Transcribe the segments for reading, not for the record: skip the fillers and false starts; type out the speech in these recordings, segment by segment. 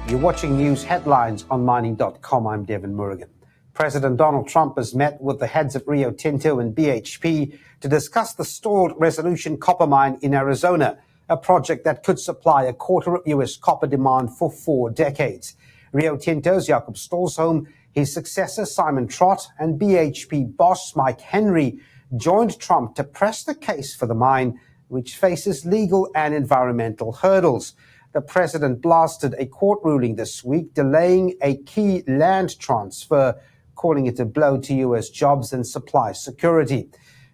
You're watching news headlines on mining.com. I'm Devin Murrigan. President Donald Trump has met with the heads of Rio Tinto and BHP to discuss the stalled Resolution copper mine in Arizona, a project that could supply a quarter of U.S. copper demand for 4 decades. Rio Tinto's Jakob Stolzholm, his successor Simon Trott, and BHP boss Mike Henry joined Trump to press the case for the mine, which faces legal and environmental hurdles. The president blasted a court ruling this week delaying a key land transfer, calling it a blow to U.S. jobs and supply security.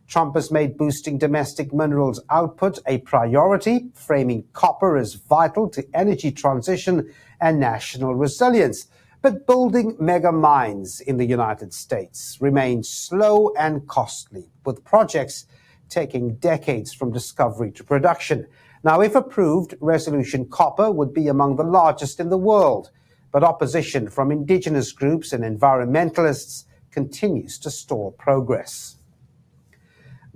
Trump has made boosting domestic minerals output a priority, framing copper as vital to energy transition and national resilience. But building mega mines in the United States remains slow and costly, with projects taking decades from discovery to production. Now, if approved, Resolution Copper would be among the largest in the world, but opposition from indigenous groups and environmentalists continues to stall progress.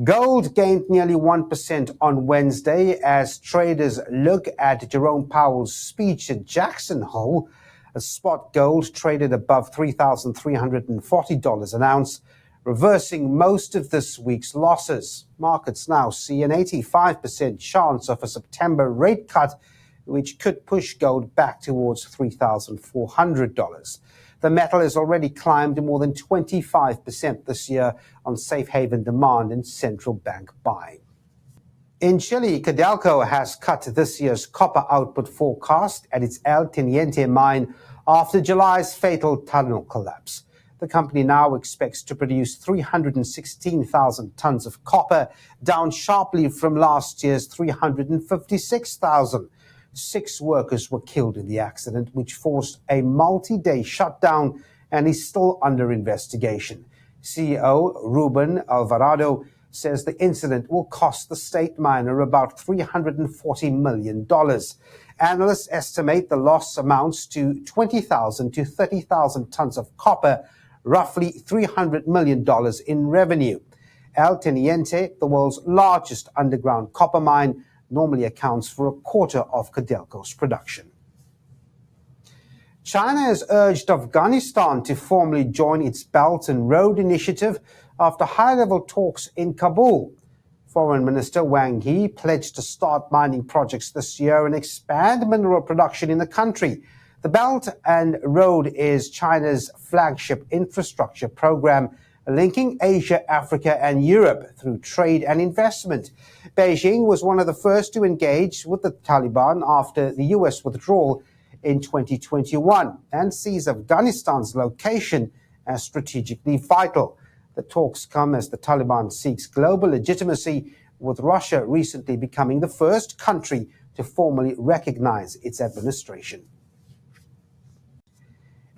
Gold gained nearly 1% on Wednesday as traders look at Jerome Powell's speech at Jackson Hole. A spot gold traded above $3,340 an ounce, reversing most of this week's losses. Markets now see an 85% chance of a September rate cut, which could push gold back towards $3,400. The metal has already climbed more than 25% this year on safe haven demand and central bank buying. In Chile, Codelco has cut this year's copper output forecast at its El Teniente mine after July's fatal tunnel collapse. The company now expects to produce 316,000 tons of copper, down sharply from last year's 356,000. 6 workers were killed in the accident, which forced a multi-day shutdown and is still under investigation. CEO Ruben Alvarado says the incident will cost the state miner about $340 million. Analysts estimate the loss amounts to 20,000 to 30,000 tons of copper, roughly $300 million in revenue. El Teniente, the world's largest underground copper mine, normally accounts for a quarter of Codelco's production. China has urged Afghanistan to formally join its Belt and Road Initiative after high-level talks in Kabul. Foreign Minister Wang Yi pledged to start mining projects this year and expand mineral production in the country. The Belt and Road is China's flagship infrastructure program, linking Asia, Africa, and Europe through trade and investment. Beijing was one of the first to engage with the Taliban after the U.S. withdrawal in 2021 and sees Afghanistan's location as strategically vital. The talks come as the Taliban seeks global legitimacy, with Russia recently becoming the first country to formally recognize its administration.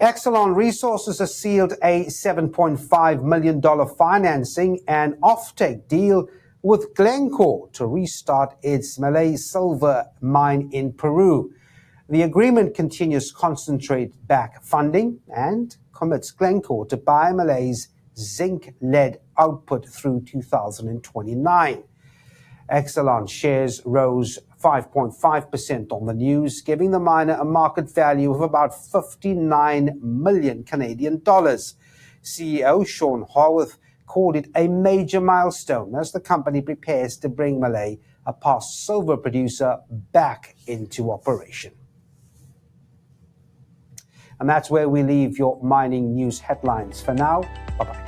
Excellon Resources has sealed a $7.5 million financing and offtake deal with Glencore to restart its Malay silver mine in Peru. The agreement continues concentrate-backed funding and commits Glencore to buy Malay's zinc-lead output through 2029. Excellon shares rose 5.5% on the news, giving the miner a market value of about 59 million Canadian dollars. CEO Sean Haworth called it a major milestone as the company prepares to bring Malay, a past silver producer, back into operation. And that's where we leave your mining news headlines for now. Bye-bye.